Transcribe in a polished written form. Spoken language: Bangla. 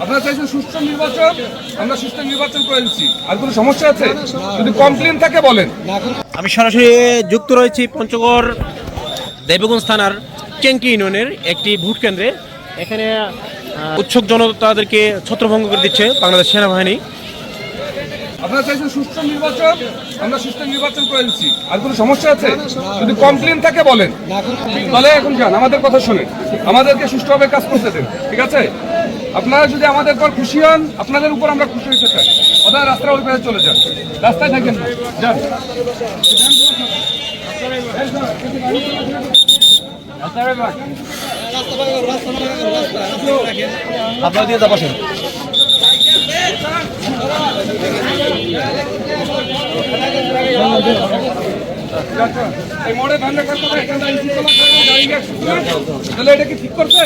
আপনারা চাইছেন সুষ্ঠু নির্বাচন, আমরা সুষ্ঠু নির্বাচন করে দিচ্ছি। আর কোনো সমস্যা আছে? যদি কমপ্লেন থাকে বলেন। আমি সরাসরি যুক্ত রয়েছি পঞ্চগড় দেবগঞ্জ থানার চেঙ্কি ইউনিয়নের একটি ভোট কেন্দ্রে। এখানে উৎসুক জনতা তাদেরকে ছত্রভঙ্গ করে দিচ্ছে বাংলাদেশ সেনাবাহিনী। আপনারা চাইছেন সুষ্ঠু নির্বাচন, আমরা সুষ্ঠু নির্বাচন করে দিচ্ছি। আর কোনো সমস্যা আছে? যদি কমপ্লেন থাকে বলেন। তাহলে এখন যান, আমাদের কথা শুনেন, আমাদেরকে সুষ্ঠুভাবে কাজ করতে দেন, ঠিক আছে? আপনারা যদি আমাদের পর খুশি হন, আপনাদের উপর আমরা খুশি হতে চাই। ওদের রাস্তার ওই পাশে চলে যান, রাস্তায় থাকেন না, যান। আপনারা দিয়ে যাবেন। এই মোড়ে ধান রাখার কথা, এখানে গাড়ি তাহলে এটা কি ঠিক করছে?